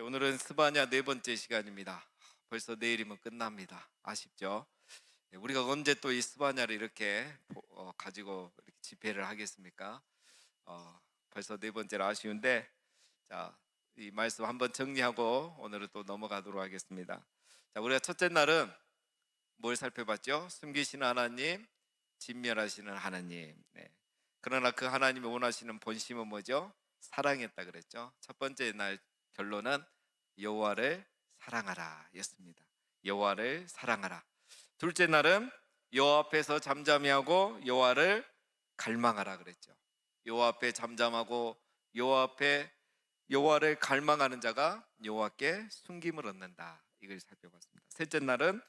오늘은 스바냐 네 번째 시간입니다. 벌써 내일이면 끝납니다. 아쉽죠? 우리가 언제 또 이 스바냐를 이렇게 가지고 이렇게 집회를 하겠습니까? 어, 벌써 네 번째라 아쉬운데, 자, 이 말씀 한번 정리하고 오늘은 또 넘어가도록 하겠습니다. 자, 우리가 첫째 날은 뭘 살펴봤죠? 숨기시는 하나님, 진멸하시는 하나님. 네. 그러나 그 하나님이 원하시는 본심은 뭐죠? 사랑했다 그랬죠. 첫 번째 날 결론은 여호와를 사랑하라 였습니다. 여호와를 사랑하라. 둘째 날은 여호와 앞에서 잠잠히 하고 여호와를 갈망하라 그랬죠. 여호와 앞에 잠잠하고 여호와 앞에 여호와를 갈망하는 자가 여호와께 숨김을 얻는다. 이걸 살펴봤습니다. 셋째 날은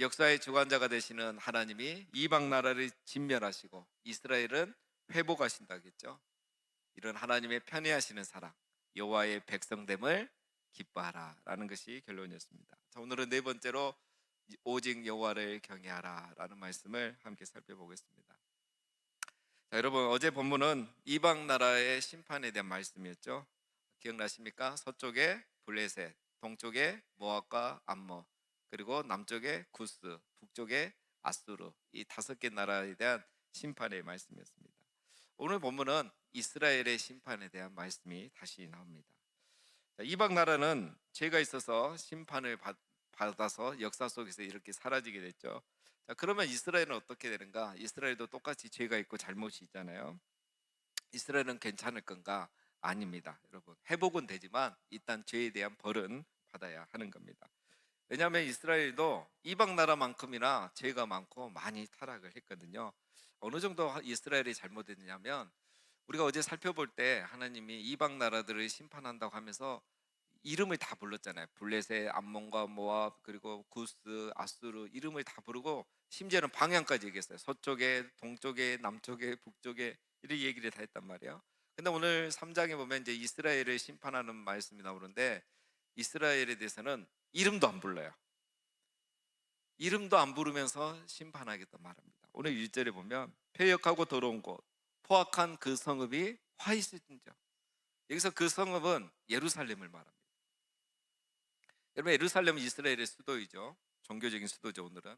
역사의 주관자가 되시는 하나님이 이방 나라를 진멸하시고 이스라엘은 회복하신다겠죠. 이런 하나님의 편애하시는 사랑, 여호와의 백성됨을 기뻐하라라는 것이 결론이었습니다. 자, 오늘은 네 번째로 오직 여호와를 경외하라라는 말씀을 함께 살펴보겠습니다. 자, 여러분, 어제 본문은 이방 나라의 심판에 대한 말씀이었죠. 기억나십니까? 서쪽에 블레셋, 동쪽에 모압과 암몬, 그리고 남쪽에 구스, 북쪽에 아수르, 이 다섯 개 나라에 대한 심판의 말씀이었습니다. 오늘 본문은 이스라엘의 심판에 대한 말씀이 다시 나옵니다. 자, 이방 나라는 죄가 있어서 심판을 받아서 역사 속에서 이렇게 사라지게 됐죠. 자, 그러면 이스라엘은 어떻게 되는가? 이스라엘도 똑같이 죄가 있고 잘못이 있잖아요. 이스라엘은 괜찮을 건가? 아닙니다. 여러분, 회복은 되지만 일단 죄에 대한 벌은 받아야 하는 겁니다. 왜냐하면 이스라엘도 이방 나라만큼이나 죄가 많고 많이 타락을 했거든요. 어느 정도 이스라엘이 잘못했냐면, 우리가 어제 살펴볼 때 하나님이 이방 나라들을 심판한다고 하면서 이름을 다 불렀잖아요. 블레셋, 암몬과 모압, 그리고 구스, 아수르, 이름을 다 부르고 심지어는 방향까지 얘기했어요. 서쪽에, 동쪽에, 남쪽에, 북쪽에, 이런 얘기를 다 했단 말이에요. 근데 오늘 3장에 보면 이제 이스라엘을 심판하는 말씀이 나오는데, 이스라엘에 대해서는 이름도 안 불러요. 이름도 안 부르면서 심판하겠다 말합니다. 오늘 1절에 보면 패역하고 더러운 곳, 포악한 그 성읍이 화 있을진저. 여기서 그 성읍은 예루살렘을 말합니다. 여러분, 예루살렘은 이스라엘의 수도이죠. 종교적인 수도죠. 오늘은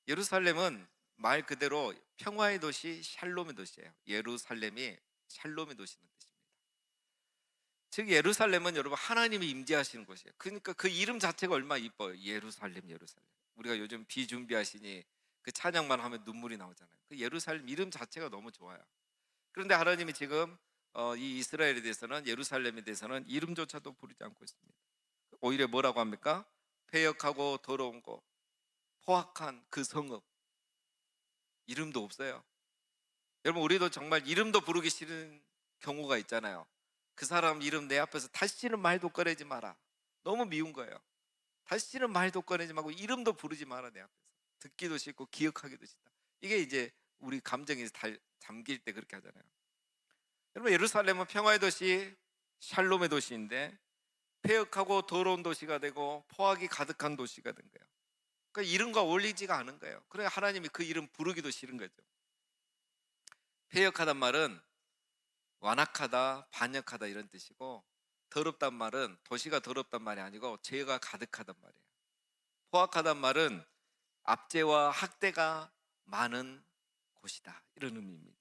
예루살렘은 말 그대로 평화의 도시, 샬롬의 도시예요. 예루살렘이 샬롬의 도시는 뜻입니다. 즉 예루살렘은 여러분 하나님이 임재하시는 곳이에요. 그러니까 그 이름 자체가 얼마나 이뻐요. 예루살렘, 예루살렘. 우리가 요즘 비준비하시니 그 찬양만 하면 눈물이 나오잖아요. 그 예루살렘 이름 자체가 너무 좋아요. 그런데 하나님이 지금 이 이스라엘에 대해서는, 예루살렘에 대해서는 이름조차도 부르지 않고 있습니다. 오히려 뭐라고 합니까? 패역하고 더러운 곳, 포악한 그 성읍, 이름도 없어요. 여러분, 우리도 정말 이름도 부르기 싫은 경우가 있잖아요. 그 사람 이름 내 앞에서 다시는 말도 꺼내지 마라. 너무 미운 거예요. 다시는 말도 꺼내지 말고 이름도 부르지 마라. 내 앞에서 듣기도 싫고 기억하기도 싫다. 이게 이제 우리 감정이 잠길 때 그렇게 하잖아요. 여러분, 예루살렘은 평화의 도시, 샬롬의 도시인데 폐역하고 더러운 도시가 되고 포악이 가득한 도시가 된 거예요. 그러니까 이름과 어울리지가 않은 거예요. 그래 하나님이 그 이름 부르기도 싫은 거죠. 폐역하단 말은 완악하다, 반역하다 이런 뜻이고, 더럽단 말은 도시가 더럽단 말이 아니고 죄가 가득하단 말이에요. 포악하단 말은 압제와 학대가 많은 곳이다, 이런 의미입니다.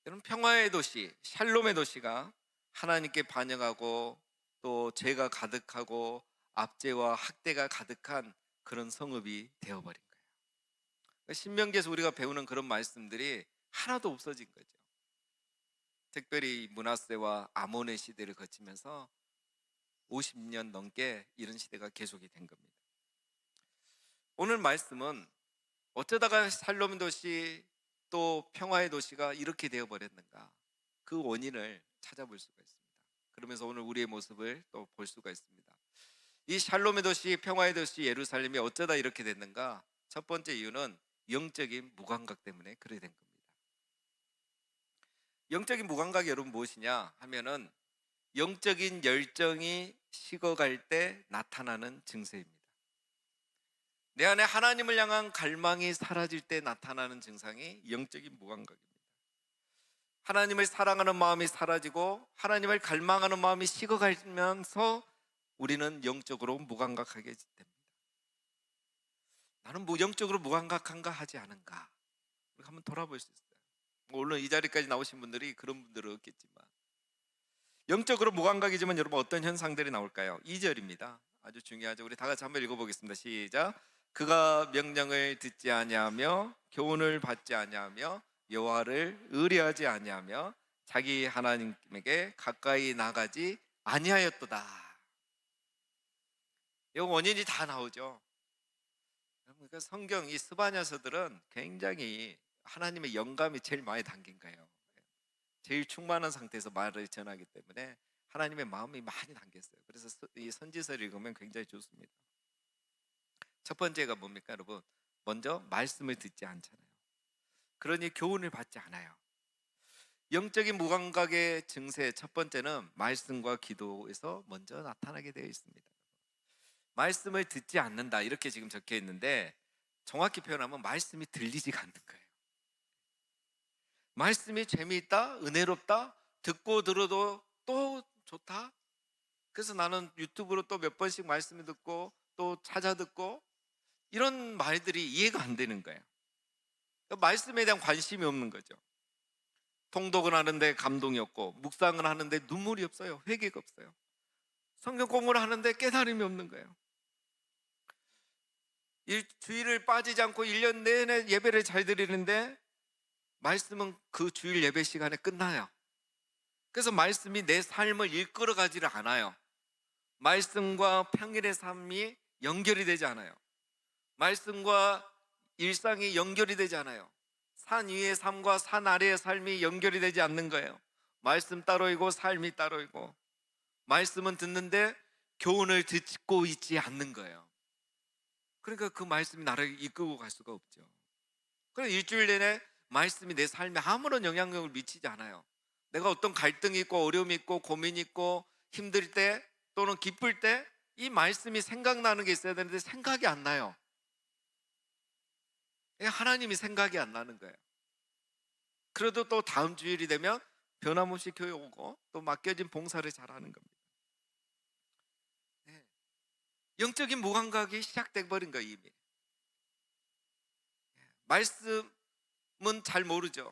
여러분, 평화의 도시, 샬롬의 도시가 하나님께 반역하고 또 죄가 가득하고 압제와 학대가 가득한 그런 성읍이 되어버린 거예요. 신명기에서 우리가 배우는 그런 말씀들이 하나도 없어진 거죠. 특별히 므낫세와 아몬의 시대를 거치면서 50년 넘게 이런 시대가 계속이 된 겁니다. 오늘 말씀은 어쩌다가 샬롬 도시 또 평화의 도시가 이렇게 되어버렸는가, 그 원인을 찾아볼 수가 있습니다. 그러면서 오늘 우리의 모습을 또 볼 수가 있습니다. 이 샬롬의 도시, 평화의 도시 예루살렘이 어쩌다 이렇게 됐는가? 첫 번째 이유는 영적인 무감각 때문에 그래 된 겁니다. 영적인 무감각이 여러분 무엇이냐 하면은 영적인 열정이 식어갈 때 나타나는 증세입니다. 내 안에 하나님을 향한 갈망이 사라질 때 나타나는 증상이 영적인 무감각입니다. 하나님을 사랑하는 마음이 사라지고 하나님을 갈망하는 마음이 식어가면서 우리는 영적으로 무감각하게 됩니다. 나는 영적으로 무감각한가 하지 않은가? 한번 돌아볼 수 있어요. 물론 이 자리까지 나오신 분들이 그런 분들은 없겠지만, 영적으로 무감각이지만 여러분 어떤 현상들이 나올까요? 2절입니다. 아주 중요하죠. 우리 다 같이 한번 읽어보겠습니다. 시작. 그가 명령을 듣지 아니하며 교훈을 받지 아니하며 여호와를 의뢰하지 아니하며 자기 하나님에게 가까이 나가지 아니하였도다. 이 원인이 다 나오죠. 그러니까 성경 이 스바냐서들은 굉장히 하나님의 영감이 제일 많이 담긴 거예요. 제일 충만한 상태에서 말을 전하기 때문에 하나님의 마음이 많이 담겼어요. 그래서 이 선지서를 읽으면 굉장히 좋습니다. 첫 번째가 뭡니까 여러분? 먼저 말씀을 듣지 않잖아요. 그러니 교훈을 받지 않아요. 영적인 무감각의 증세 첫 번째는 말씀과 기도에서 먼저 나타나게 되어 있습니다. 말씀을 듣지 않는다 이렇게 지금 적혀 있는데, 정확히 표현하면 말씀이 들리지가 않는 거예요. 말씀이 재미있다, 은혜롭다, 듣고 들어도 또 좋다. 그래서 나는 유튜브로 또 몇 번씩 말씀을 듣고 또 찾아 듣고, 이런 말들이 이해가 안 되는 거예요. 말씀에 대한 관심이 없는 거죠. 통독을 하는데 감동이 없고, 묵상을 하는데 눈물이 없어요. 회개가 없어요. 성경 공부를 하는데 깨달음이 없는 거예요. 주일을 빠지지 않고 1년 내내 예배를 잘 드리는데 말씀은 그 주일 예배 시간에 끝나요. 그래서 말씀이 내 삶을 이끌어 가지를 않아요. 말씀과 평일의 삶이 연결이 되지 않아요. 말씀과 일상이 연결이 되지 않아요. 산 위의 삶과 산 아래의 삶이 연결이 되지 않는 거예요. 말씀 따로이고 삶이 따로이고, 말씀은 듣는데 교훈을 듣고 있지 않는 거예요. 그러니까 그 말씀이 나를 이끌고 갈 수가 없죠. 그래서 일주일 내내 말씀이 내 삶에 아무런 영향력을 미치지 않아요. 내가 어떤 갈등이 있고 어려움이 있고 고민이 있고 힘들 때 또는 기쁠 때 이 말씀이 생각나는 게 있어야 되는데 생각이 안 나요. 하나님이 생각이 안 나는 거예요. 그래도 또 다음 주일이 되면 변함없이 교회 오고 또 맡겨진 봉사를 잘하는 겁니다. 네. 영적인 무감각이 시작돼 버린 거예요. 이미 말씀은 잘 모르죠.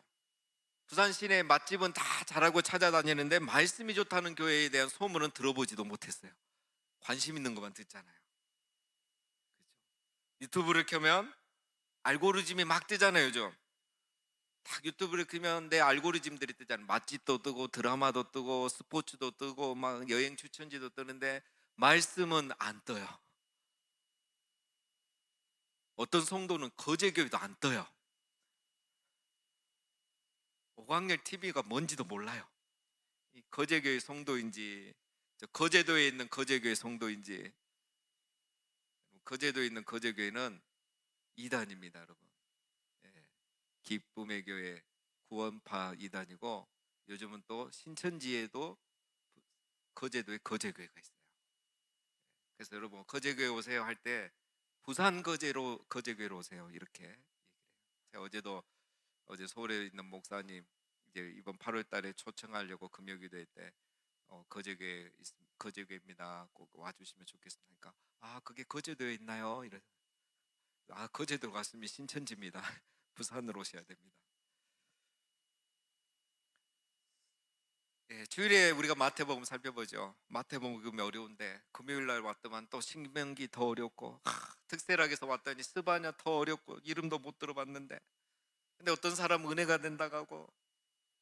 부산 시내 맛집은 다 잘하고 찾아다니는데 말씀이 좋다는 교회에 대한 소문은 들어보지도 못했어요. 관심 있는 것만 듣잖아요. 그렇죠? 유튜브를 켜면 알고리즘이 막 뜨잖아요. 요즘 딱 유튜브를 켜면 내 알고리즘들이 뜨잖아요. 맛집도 뜨고 드라마도 뜨고 스포츠도 뜨고 막 여행 추천지도 뜨는데 말씀은 안 떠요. 어떤 성도는 거제교회도 안 떠요. 오광열 TV가 뭔지도 몰라요. 이 거제교회 성도인지, 저 거제도에 있는 거제교회 성도인지. 거제도에 있는 거제교회는 이단입니다, 여러분. 예, 기쁨의 교회 구원파 이단이고, 요즘은 또 신천지에도 거제도에 거제교회가 있어요. 그래서 여러분 거제교회 오세요 할 때 부산 거제교회로 오세요 이렇게 얘기를 해요. 제가 어제 서울에 있는 목사님 이제 이번 8월 달에 초청하려고 금요기도회 때 거제교회입니다. 꼭 와주시면 좋겠습니다. 그러니까 아 그게 거제도에 있나요? 이래. 아 거제도 갔으면 신천지입니다. 부산으로 오셔야 됩니다. 예, 주일에 우리가 마태복음 살펴보죠. 마태복음이 어려운데 금요일 날 왔더만 또 신명기 더 어렵고, 특세락에서 왔더니 스바냐 더 어렵고 이름도 못 들어봤는데, 근데 어떤 사람은 은혜가 된다고 하고,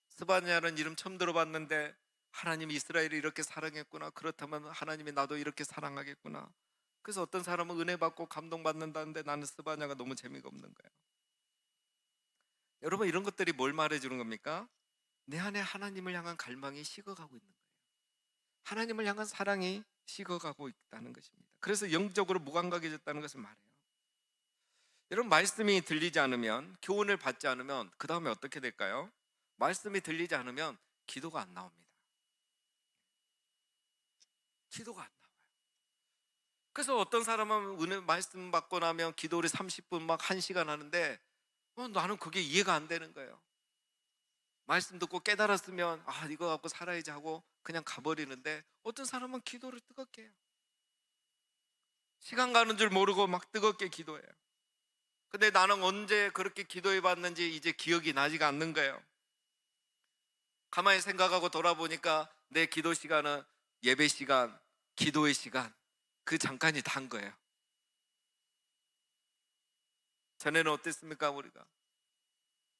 스바냐는 이름 처음 들어봤는데 하나님이 이스라엘을 이렇게 사랑했구나, 그렇다면 하나님이 나도 이렇게 사랑하겠구나. 그래서 어떤 사람은 은혜 받고 감동받는다는데 나는 스바냐가 너무 재미가 없는 거예요. 여러분 이런 것들이 뭘 말해주는 겁니까? 내 안에 하나님을 향한 갈망이 식어가고 있는 거예요. 하나님을 향한 사랑이 식어가고 있다는 것입니다. 그래서 영적으로 무감각해졌다는 것을 말해요. 여러분 말씀이 들리지 않으면, 교훈을 받지 않으면 그 다음에 어떻게 될까요? 말씀이 들리지 않으면 기도가 안 나옵니다. 기도가 안 나와요. 그래서 어떤 사람은 은혜 말씀 받고 나면 기도를 30분 막 1시간 하는데 나는 그게 이해가 안 되는 거예요. 말씀 듣고 깨달았으면 아 이거 갖고 살아야지 하고 그냥 가버리는데, 어떤 사람은 기도를 뜨겁게 해요. 시간 가는 줄 모르고 막 뜨겁게 기도해요. 근데 나는 언제 그렇게 기도해 봤는지 이제 기억이 나지가 않는 거예요. 가만히 생각하고 돌아보니까 내 기도 시간은 예배 시간, 기도의 시간, 그 잠깐이 단 거예요. 전에는 어땠습니까? 우리가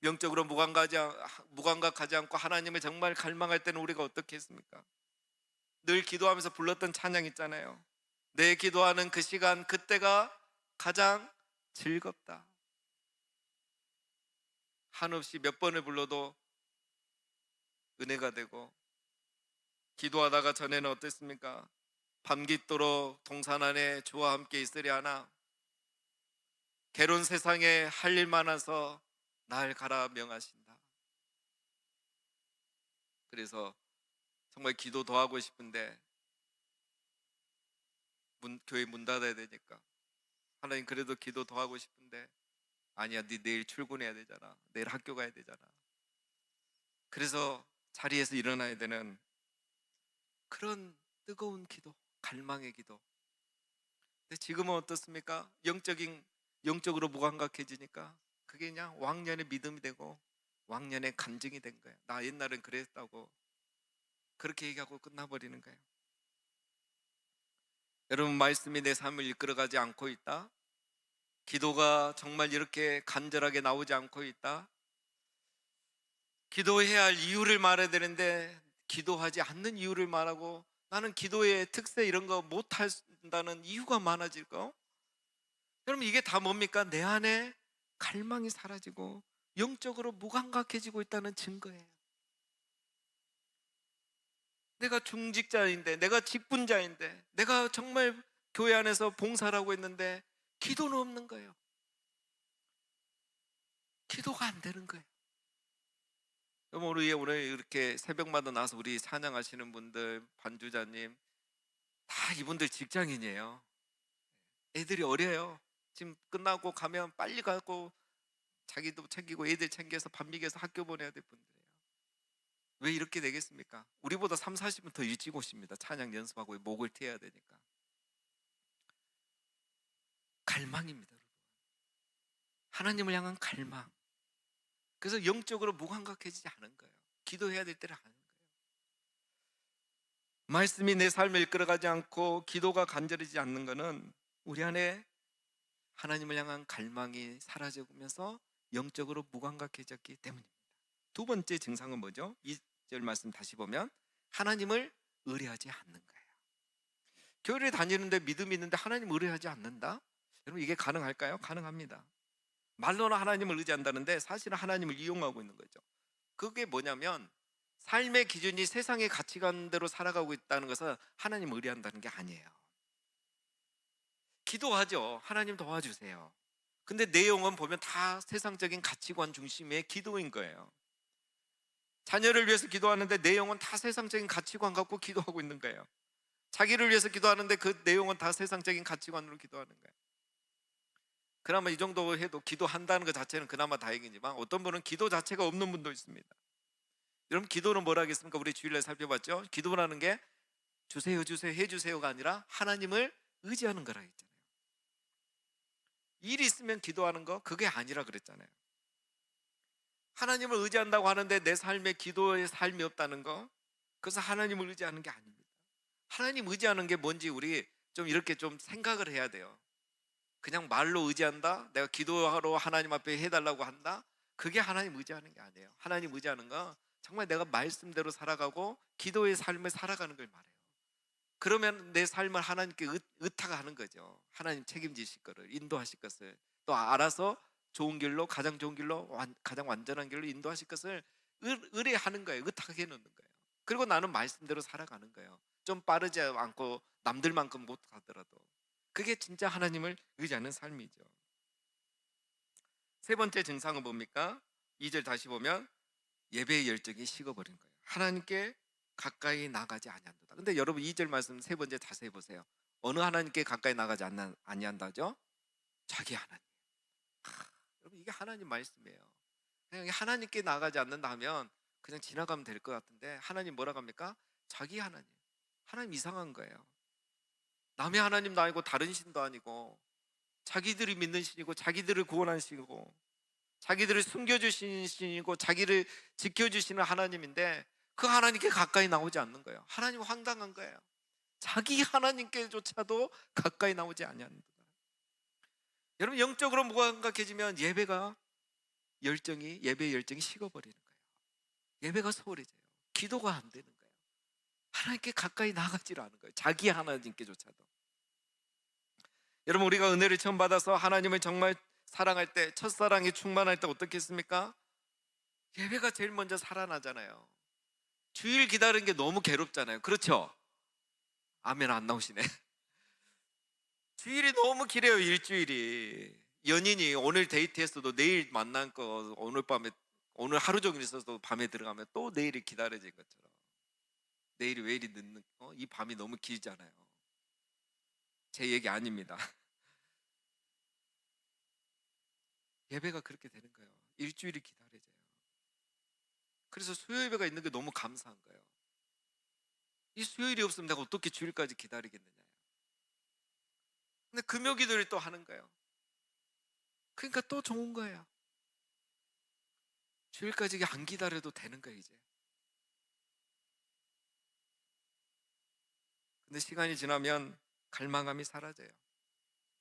영적으로 무감각하지 않고 하나님을 정말 갈망할 때는 우리가 어떻게 했습니까? 늘 기도하면서 불렀던 찬양 있잖아요. 내 기도하는 그 시간, 그때가 가장 즐겁다. 한없이 몇 번을 불러도 은혜가 되고, 기도하다가 전에는 어땠습니까? 밤깃도록 동산 안에 주와 함께 있으려 하나 괴로운 세상에 할 일 많아서 날 가라 명하신다. 그래서 정말 기도 더 하고 싶은데 교회 문 닫아야 되니까, 하나님 그래도 기도 더 하고 싶은데 아니야, 네 내일 출근해야 되잖아, 내일 학교 가야 되잖아. 그래서 자리에서 일어나야 되는 그런 뜨거운 기도, 갈망의 기도. 근데 지금은 어떻습니까? 영적으로 무감각해지니까 그게 그냥 왕년의 믿음이 되고 왕년의 간증이 된 거예요. 나 옛날엔 그랬다고 그렇게 얘기하고 끝나버리는 거예요. 여러분, 말씀이 내 삶을 이끌어가지 않고 있다, 기도가 정말 이렇게 간절하게 나오지 않고 있다, 기도해야 할 이유를 말해야 되는데 기도하지 않는 이유를 말하고, 나는 기도의 특세 이런 거 못한다는 이유가 많아질 거. 여러분, 이게 다 뭡니까? 내 안에 갈망이 사라지고 영적으로 무감각해지고 있다는 증거예요. 내가 중직자인데, 내가 직분자인데, 내가 정말 교회 안에서 봉사를 하고 있는데 기도는 없는 거예요. 기도가 안 되는 거예요. 여러분, 우리 오늘 이렇게 새벽마다 나와서 우리 찬양하시는 분들, 반주자님, 다 이분들 직장인이에요. 애들이 어려요. 지금 끝나고 가면 빨리 가고 자기도 챙기고 애들 챙겨서 밥 먹여서 학교 보내야 될 분들이에요. 왜 이렇게 되겠습니까? 우리보다 3, 40분 더 일찍 오십니다. 찬양 연습하고 목을 트여야 되니까. 갈망입니다, 여러분. 하나님을 향한 갈망. 그래서 영적으로 무감각해지지 않은 거예요. 기도해야 될 때를 하는 거예요. 말씀이 내 삶을 이끌어가지 않고 기도가 간절해지지 않는 것은 우리 안에 하나님을 향한 갈망이 사라져가면서 영적으로 무감각해졌기 때문입니다. 두 번째 증상은 뭐죠? 2절 말씀 다시 보면 하나님을 의뢰하지 않는 거예요. 교회를 다니는데 믿음이 있는데 하나님 의뢰하지 않는다? 여러분, 이게 가능할까요? 가능합니다. 말로는 하나님을 의지한다는데 사실은 하나님을 이용하고 있는 거죠. 그게 뭐냐면 삶의 기준이 세상의 가치관대로 살아가고 있다는 것은 하나님을 의뢰한다는 게 아니에요. 기도하죠. 하나님 도와주세요. 근데 내용은 보면 다 세상적인 가치관 중심의 기도인 거예요. 자녀를 위해서 기도하는데 내용은 다 세상적인 가치관 갖고 기도하고 있는 거예요. 자기를 위해서 기도하는데 그 내용은 다 세상적인 가치관으로 기도하는 거예요. 그나마 이 정도 해도 기도한다는 것 자체는 그나마 다행이지만 어떤 분은 기도 자체가 없는 분도 있습니다. 여러분, 기도는 뭐라 하겠습니까? 우리 주일날 살펴봤죠? 기도라는 게 주세요 주세요 해주세요가 아니라 하나님을 의지하는 거라 했잖아요. 일이 있으면 기도하는 거, 그게 아니라 그랬잖아요. 하나님을 의지한다고 하는데 내 삶에 기도의 삶이 없다는 거, 그래서 하나님을 의지하는 게 아닙니다. 하나님 의지하는 게 뭔지 우리 좀 이렇게 좀 생각을 해야 돼요. 그냥 말로 의지한다, 내가 기도하러 하나님 앞에 해달라고 한다, 그게 하나님 의지하는 게 아니에요. 하나님 의지하는 건 정말 내가 말씀대로 살아가고 기도의 삶을 살아가는 걸 말해요. 그러면 내 삶을 하나님께 의탁하는 거죠. 하나님 책임지실 거를, 인도하실 것을, 또 알아서 좋은 길로, 가장 좋은 길로, 가장 완전한 길로 인도하실 것을 의뢰하는 거예요. 의탁해 놓는 거예요. 그리고 나는 말씀대로 살아가는 거예요. 좀 빠르지 않고 남들만큼 못 가더라도. 그게 진짜 하나님을 의지하는 삶이죠. 세 번째 증상은 뭡니까? 2절 다시 보면 예배의 열정이 식어버린 거예요. 하나님께 가까이 나가지 아니한다. 근데 여러분, 2절 말씀 세 번째 자세히 보세요. 어느 하나님께 가까이 나가지 아니한다죠? 자기 하나님. 여러분, 이게 하나님 말씀이에요. 그냥 하나님께 나가지 않는다 하면 그냥 지나가면 될 것 같은데 하나님 뭐라고 합니까? 자기 하나님. 하나님 이상한 거예요. 남의 하나님도 아니고 다른 신도 아니고 자기들이 믿는 신이고 자기들을 구원한 신이고 자기들을 숨겨주신 신이고 자기를 지켜주시는 하나님인데 그 하나님께 가까이 나오지 않는 거예요. 하나님 황당한 거예요. 자기 하나님께조차도 가까이 나오지 않는다. 여러분, 영적으로 무감각해지면 예배의 열정이 식어버리는 거예요. 예배가 소홀해져요. 기도가 안 되는 거예요. 하나님께 가까이 나가지를 않은 거예요. 자기 하나님께조차도. 여러분, 우리가 은혜를 처음 받아서 하나님을 정말 사랑할 때, 첫사랑이 충만할 때 어떻게 했습니까? 예배가 제일 먼저 살아나잖아요. 주일 기다리는 게 너무 괴롭잖아요. 그렇죠? 아멘 안 나오시네. 주일이 너무 길어요. 일주일이. 연인이 오늘 데이트했어도 내일 만난 거 오늘 하루 종일 있어도 밤에 들어가면 또 내일이 기다려진 것처럼 내일이 왜 이리 늦는 이 밤이 너무 길잖아요. 제 얘기 아닙니다. 예배가 그렇게 되는 거예요. 일주일이 기다려져요. 그래서 수요 예배가 있는 게 너무 감사한 거예요. 이 수요일이 없으면 내가 어떻게 주일까지 기다리겠느냐. 근데 금요 기도를 또 하는 거예요. 그러니까 또 좋은 거예요. 주일까지 안 기다려도 되는 거예요 이제. 근데 시간이 지나면 갈망함이 사라져요.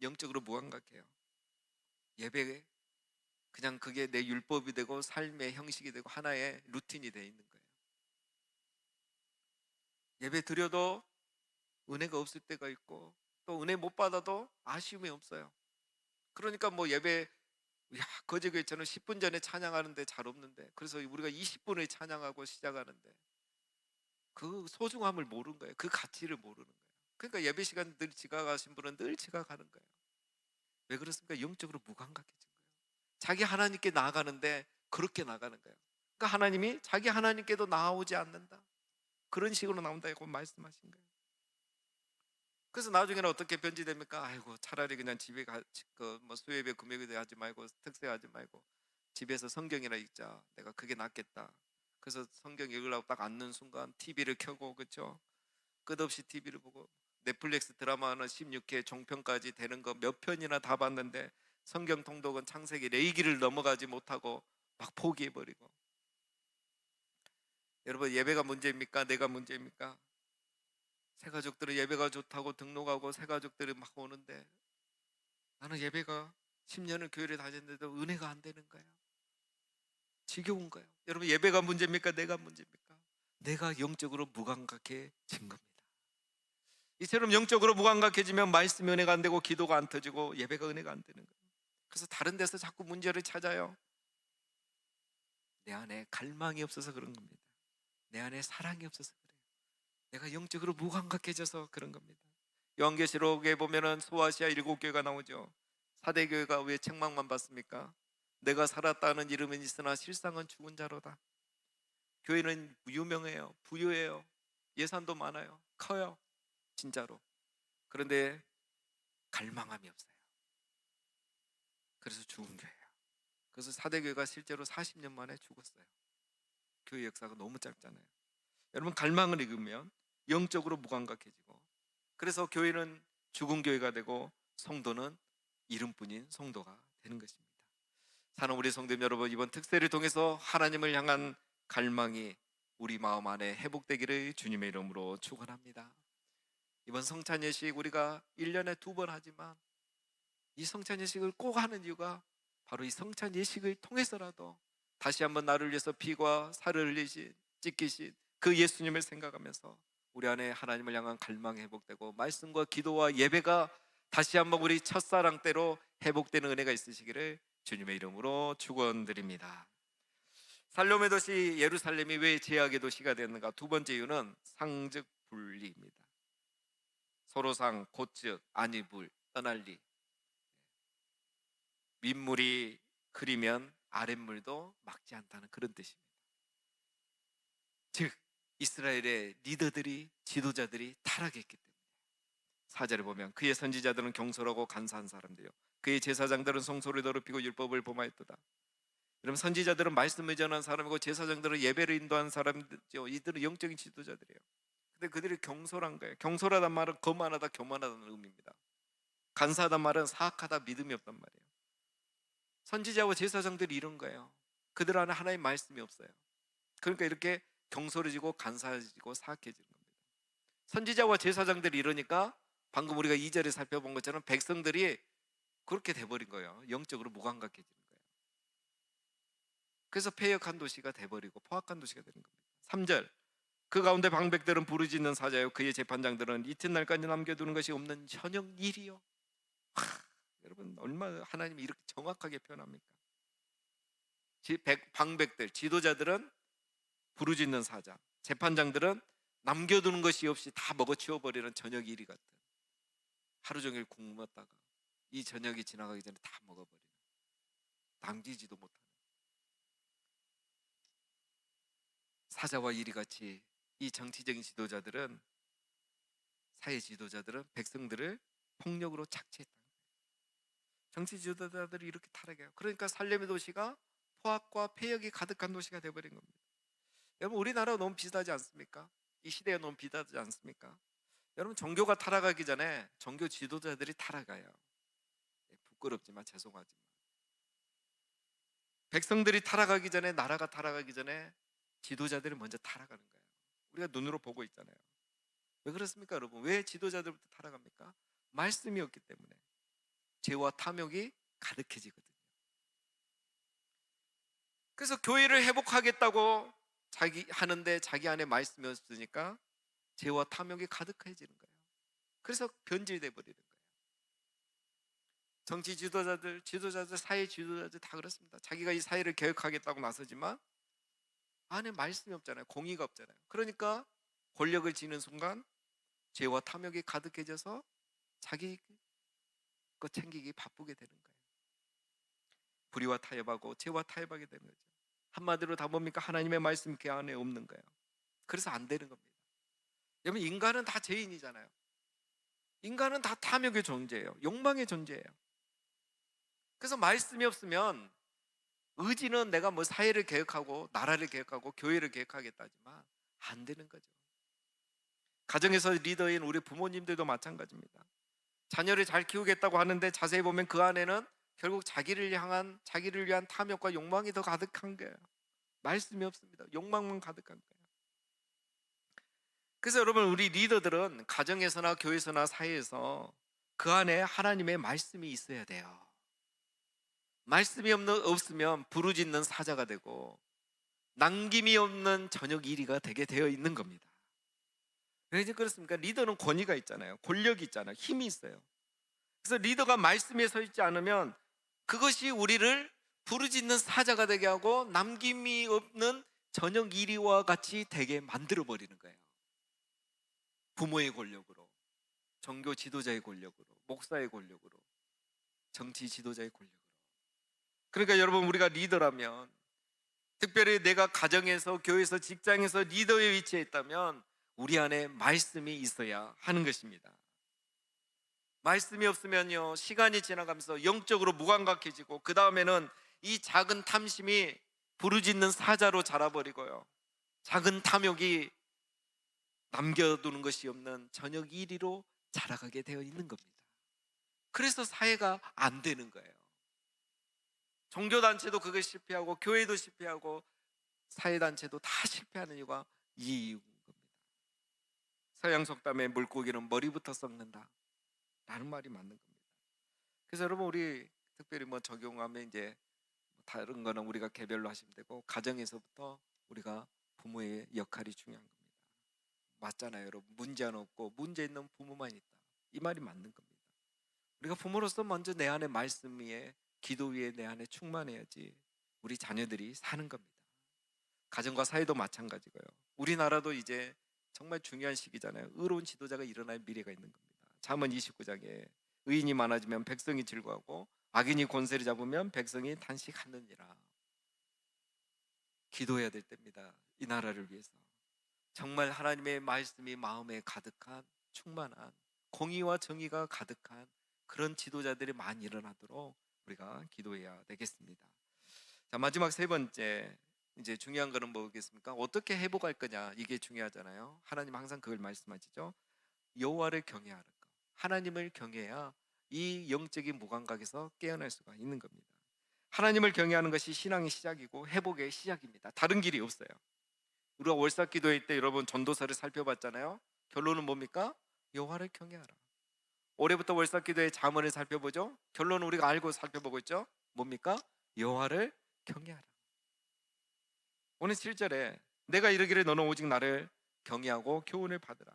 영적으로 무감각해요. 예배에 그냥 그게 내 율법이 되고 삶의 형식이 되고 하나의 루틴이 되어 있는 거예요. 예배 드려도 은혜가 없을 때가 있고 또 은혜 못 받아도 아쉬움이 없어요. 그러니까 뭐 예배 거제교회처럼 10분 전에 찬양하는데 잘 없는데 그래서 우리가 20분을 찬양하고 시작하는데 그 소중함을 모르는 거예요. 그 가치를 모르는 거예요. 그러니까 예배 시간 늘 지각하신 분은 늘 지각하는 거예요. 왜 그렇습니까? 영적으로 무감각해진 거예요. 자기 하나님께 나아가는데 그렇게 나가는 거예요. 그러니까 하나님이 자기 하나님께도 나아오지 않는다. 그런 식으로 나온다고 말씀하신 거예요. 그래서 나중에는 어떻게 변질됩니까? 아이고 차라리 그냥 집에 뭐 수요예배 금요일에 하지 말고 특세하지 말고 집에서 성경이나 읽자. 내가 그게 낫겠다. 그래서 성경 읽으려고 딱 앉는 순간 TV를 켜고 그렇죠? 끝없이 TV를 보고 넷플릭스 드라마는 16회 종편까지 되는 거 몇 편이나 다 봤는데 성경 통독은 창세기 레위기를 넘어가지 못하고 막 포기해버리고. 여러분, 예배가 문제입니까? 내가 문제입니까? 새가족들은 예배가 좋다고 등록하고 새가족들이 막 오는데 나는 예배가 10년을 교회를 다녔는데도 은혜가 안 되는 거예요. 지겨운 거예요. 여러분, 예배가 문제입니까? 내가 문제입니까? 내가 영적으로 무감각해진 겁니다. 이처럼 영적으로 무감각해지면 말씀이 은혜가 안 되고 기도가 안 터지고 예배가 은혜가 안 되는 거예요. 그래서 다른 데서 자꾸 문제를 찾아요. 내 안에 갈망이 없어서 그런 겁니다. 내 안에 사랑이 없어서 그래요. 내가 영적으로 무감각해져서 그런 겁니다. 요한계시록에 보면은 소아시아 7교회가 나오죠. 4대 교회가 왜 책망만 받습니까? 내가 살았다는 이름은 있으나 실상은 죽은 자로다. 교회는 유명해요. 부유해요. 예산도 많아요. 커요. 진짜로. 그런데 갈망함이 없어요. 그래서 죽은 교회예요. 그래서 4대 교회가 실제로 40년 만에 죽었어요. 교회 역사가 너무 짧잖아요. 여러분, 갈망을 잃으면 영적으로 무감각해지고 그래서 교회는 죽은 교회가 되고 성도는 이름뿐인 성도가 되는 것입니다. 사는 우리 성도 여러분, 이번 특세를 통해서 하나님을 향한 갈망이 우리 마음 안에 회복되기를 주님의 이름으로 축원합니다. 이번 성찬 예식 우리가 1년에 2번 하지만 이 성찬 예식을 꼭 하는 이유가 바로 이 성찬 예식을 통해서라도 다시 한번 나를 위해서 피와 살을 흘리신 찢기신 그 예수님을 생각하면서 우리 안에 하나님을 향한 갈망이 회복되고 말씀과 기도와 예배가 다시 한번 우리 첫사랑 때로 회복되는 은혜가 있으시기를 주님의 이름으로 축원드립니다. 살롬의 도시 예루살렘이 왜 제약의 도시가 됐는가? 두 번째 이유는 상즉 분리입니다. 서로상 곧즉 안이불 떠날리. 윗물이 흐리면 아랫물도 막지 않다는 그런 뜻입니다. 즉 이스라엘의 리더들이 지도자들이 타락했기 때문에 4절을 보면 그의 선지자들은 경솔하고 간사한 사람들이요 그의 제사장들은 성소를 더럽히고 율법을 범하였도다. 여러분, 선지자들은 말씀을 전한 사람이고 제사장들은 예배를 인도하는 사람이죠. 이들은 영적인 지도자들이에요. 근데 그들이 경솔한 거예요. 경솔하단 말은 거만하다, 교만하다는 의미입니다. 간사하단 말은 사악하다, 믿음이 없단 말이에요. 선지자와 제사장들이 이런 거예요. 그들 안에 하나의 말씀이 없어요. 그러니까 이렇게 경솔해지고 간사해지고 사악해지는 겁니다. 선지자와 제사장들이 이러니까 방금 우리가 2절에 살펴본 것처럼 백성들이 그렇게 돼버린 거예요. 영적으로 무감각해지는 거예요. 그래서 패역한 도시가 돼버리고 포악한 도시가 되는 겁니다. 3절, 그 가운데 방백들은 부르짖는 사자요 그의 재판장들은 이튿날까지 남겨두는 것이 없는 저녁 일이요. 여러분, 얼마나 하나님이 이렇게 정확하게 표현합니까? 방백들, 지도자들은 부르짖는 사자, 재판장들은 남겨두는 것이 없이 다 먹어치워버리는 저녁 일이 같은, 하루 종일 굶었다가 이 저녁이 지나가기 전에 다 먹어버리는, 남기지도 못하는 사자와 이리같이 이 정치적인 지도자들은, 사회 지도자들은 백성들을 폭력으로 착취했다. 정치 지도자들이 이렇게 타락해요. 그러니까 살렘의 도시가 포악과 폐역이 가득한 도시가 되어버린 겁니다. 여러분, 우리나라가 너무 비슷하지 않습니까? 이 시대가 너무 비슷하지 않습니까? 여러분, 종교가 타락하기 전에 종교 지도자들이 타락해요. 부끄럽지만 죄송하지만 백성들이 타락하기 전에, 나라가 타락하기 전에 지도자들이 먼저 타락하는 거예요. 우리가 눈으로 보고 있잖아요. 왜 그렇습니까, 여러분? 왜 지도자들부터 타락합니까? 말씀이 없기 때문에. 죄와 탐욕이 가득해지거든요. 그래서 교회를 회복하겠다고 자기 하는데 자기 안에 말씀이 없으니까 죄와 탐욕이 가득해지는 거예요. 그래서 변질돼 버리는 거예요. 정치 지도자들, 사회 지도자들 다 그렇습니다. 자기가 이 사회를 개혁하겠다고 나서지만 안에 말씀이 없잖아요. 공의가 없잖아요. 그러니까 권력을 쥐는 순간 죄와 탐욕이 가득해져서 자기 거 챙기기 바쁘게 되는 거예요. 불의와 타협하고 죄와 타협하게 되는 거죠. 한마디로 다 뭡니까? 하나님의 말씀 그 안에 없는 거예요. 그래서 안 되는 겁니다. 여러분, 인간은 다 죄인이잖아요. 인간은 다 탐욕의 존재예요. 욕망의 존재예요. 그래서 말씀이 없으면 의지는 내가 뭐 사회를 개혁하고 나라를 개혁하고 교회를 개혁하겠다지만 안 되는 거죠. 가정에서 리더인 우리 부모님들도 마찬가지입니다. 자녀를 잘 키우겠다고 하는데 자세히 보면 그 안에는 결국 자기를 위한 탐욕과 욕망이 더 가득한 거예요. 말씀이 없습니다. 욕망만 가득한 거예요. 그래서 여러분, 우리 리더들은 가정에서나 교회에서나 사회에서 그 안에 하나님의 말씀이 있어야 돼요. 말씀이 없으면 부르짖는 사자가 되고 남김이 없는 저녁 이리가 되게 되어 있는 겁니다. 왜 그렇습니까? 리더는 권위가 있잖아요. 권력이 있잖아요. 힘이 있어요. 그래서 리더가 말씀에 서 있지 않으면 그것이 우리를 부르짖는 사자가 되게 하고 남김이 없는 저녁 이리와 같이 되게 만들어 버리는 거예요. 부모의 권력으로, 종교 지도자의 권력으로, 목사의 권력으로, 정치 지도자의 권력으로. 그러니까 여러분, 우리가 리더라면, 특별히 내가 가정에서, 교회에서, 직장에서 리더의 위치에 있다면 우리 안에 말씀이 있어야 하는 것입니다. 말씀이 없으면요, 시간이 지나가면서 영적으로 무감각해지고 그 다음에는 이 작은 탐심이 부르짖는 사자로 자라버리고요, 작은 탐욕이 남겨두는 것이 없는 저녁 이리로 자라가게 되어 있는 겁니다. 그래서 사회가 안 되는 거예요. 종교단체도 그걸 실패하고 교회도 실패하고 사회단체도 다 실패하는 이유가 이 이유인 겁니다. 서양 속담에 물고기는 머리부터 썩는다 라는 말이 맞는 겁니다. 그래서 여러분, 우리 특별히 뭐 적용하면 이제 다른 거는 우리가 개별로 하시면 되고, 가정에서부터 우리가 부모의 역할이 중요한 겁니다. 맞잖아요, 여러분. 문제 는 없고 문제 있는 부모만 있다, 이 말이 맞는 겁니다. 우리가 부모로서 먼저 내 안에 말씀 위에, 기도 위에 내 안에 충만해야지 우리 자녀들이 사는 겁니다. 가정과 사회도 마찬가지고요. 우리나라도 이제 정말 중요한 시기잖아요. 의로운 지도자가 일어날 미래가 있는 겁니다. 잠언 29장에 의인이 많아지면 백성이 즐거워하고 악인이 권세를 잡으면 백성이 탄식하느니라. 기도해야 될 때입니다. 이 나라를 위해서. 정말 하나님의 말씀이 마음에 가득한, 충만한, 공의와 정의가 가득한 그런 지도자들이 많이 일어나도록 우리가 기도해야 되겠습니다. 자, 마지막 세 번째, 이제 중요한 거는 뭐겠습니까? 어떻게 회복할 거냐, 이게 중요하잖아요. 하나님 항상 그걸 말씀하시죠. 여호와를 경외하는 것. 하나님을 경외해야 이 영적인 무감각에서 깨어날 수가 있는 겁니다. 하나님을 경외하는 것이 신앙의 시작이고 회복의 시작입니다. 다른 길이 없어요. 우리가 월삭 기도회 때 여러분 전도서를 살펴봤잖아요. 결론은 뭡니까? 여호와를 경외하라. 올해부터 월삭 기도회 잠언을 살펴보죠. 결론은 우리가 알고 살펴보고 있죠. 뭡니까? 여호와를 경외하라. 오늘 7절에 내가 이르기를 너는 오직 나를 경외하고 교훈을 받으라.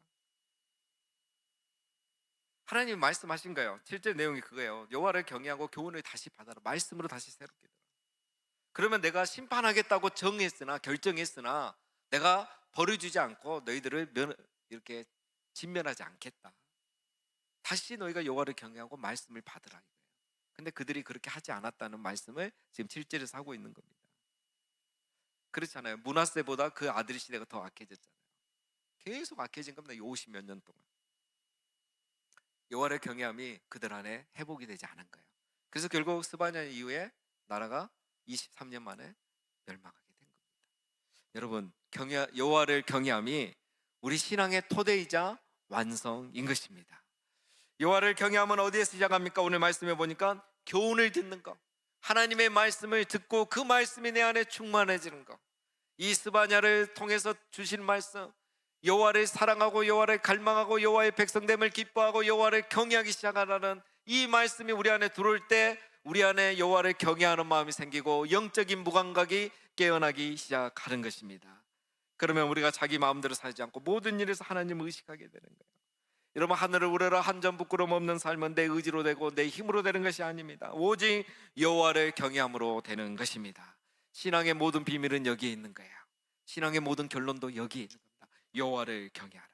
하나님이 말씀하신 거예요. 7절 내용이 그거예요. 여호와를 경외하고 교훈을 다시 받아라. 말씀으로 다시 새롭게 되라. 그러면 내가 심판하겠다고 정했으나 결정했으나 내가 버려주지 않고 너희들을 이렇게 진면하지 않겠다. 다시 너희가 여호와를 경외하고 말씀을 받으라 이거예요. 근데 그들이 그렇게 하지 않았다는 말씀을 지금 7절에서 하고 있는 겁니다. 그렇잖아요. 므낫세보다 그 아들의 시대가 더 악해졌잖아요. 계속 악해진 겁니다. 이 50 몇 년 동안. 여호와를 경외함이 그들 안에 회복이 되지 않은 거예요. 그래서 결국 스바냐 이후에 나라가 23년 만에 멸망하게 된 겁니다. 여러분, 여호와를 경외함이 우리 신앙의 토대이자 완성인 것입니다. 여호와를 경외함은 어디에서 시작합니까? 오늘 말씀해 보니까 교훈을 듣는 것, 하나님의 말씀을 듣고 그 말씀이 내 안에 충만해지는 것. 이 스바냐를 통해서 주신 말씀, 여호와를 사랑하고 여호와를 갈망하고 여호와의 백성됨을 기뻐하고 여호와를 경외하기 시작하라는 이 말씀이 우리 안에 들어올 때 우리 안에 여호와를 경외하는 마음이 생기고 영적인 무감각이 깨어나기 시작하는 것입니다. 그러면 우리가 자기 마음대로 살지 않고 모든 일에서 하나님을 의식하게 되는 거예요. 여러분, 하늘을 우러러 한 점 부끄럼 없는 삶은 내 의지로 되고 내 힘으로 되는 것이 아닙니다. 오직 여호와를 경외함으로 되는 것입니다. 신앙의 모든 비밀은 여기에 있는 거예요. 신앙의 모든 결론도 여기에 있는 겁니다. 여호와를 경외하라.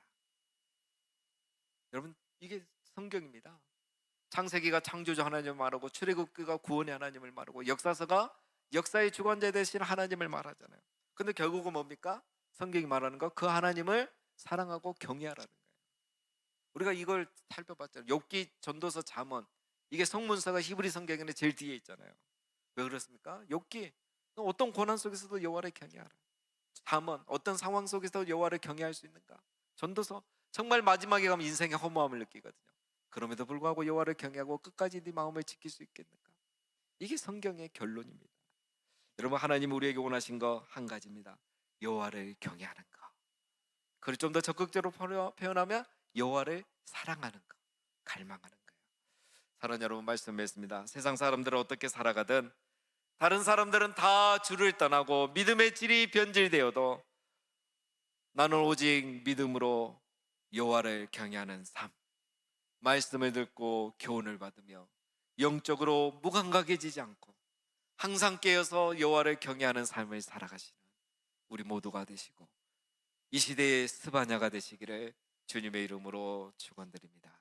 여러분, 이게 성경입니다. 창세기가 창조주 하나님을 말하고 출애굽기가 구원의 하나님을 말하고 역사서가 역사의 주관자 되신 하나님을 말하잖아요. 근데 결국은 뭡니까? 성경이 말하는 거, 그 하나님을 사랑하고 경외하라는 거예요. 우리가 이걸 살펴봤잖아요. 욥기, 전도서, 잠언, 이게 성문서가 히브리 성경에는 제일 뒤에 있잖아요. 왜 그렇습니까? 욥기, 어떤 고난 속에서도 여호와를 경외하라. 잠언, 어떤 상황 속에서도 여호와를 경외할 수 있는가? 전도서, 정말 마지막에 가면 인생의 허무함을 느끼거든요. 그럼에도 불구하고 여호와를 경외하고 끝까지 네 마음을 지킬 수 있겠는가? 이게 성경의 결론입니다. 여러분, 하나님 우리에게 원하신 거 한 가지입니다. 여호와를 경외하는 거. 그걸 좀 더 적극적으로 표현하면 여호와를 사랑하는 거, 갈망하는 거예요. 사랑하는 여러분, 말씀했습니다. 세상 사람들은 어떻게 살아가든 다른 사람들은 다 주를 떠나고 믿음의 질이 변질되어도 나는 오직 믿음으로 여호와를 경외하는 삶, 말씀을 듣고 교훈을 받으며 영적으로 무감각해지지 않고 항상 깨어서 여호와를 경외하는 삶을 살아가시는 우리 모두가 되시고 이 시대의 스바냐가 되시기를 주님의 이름으로 축원드립니다.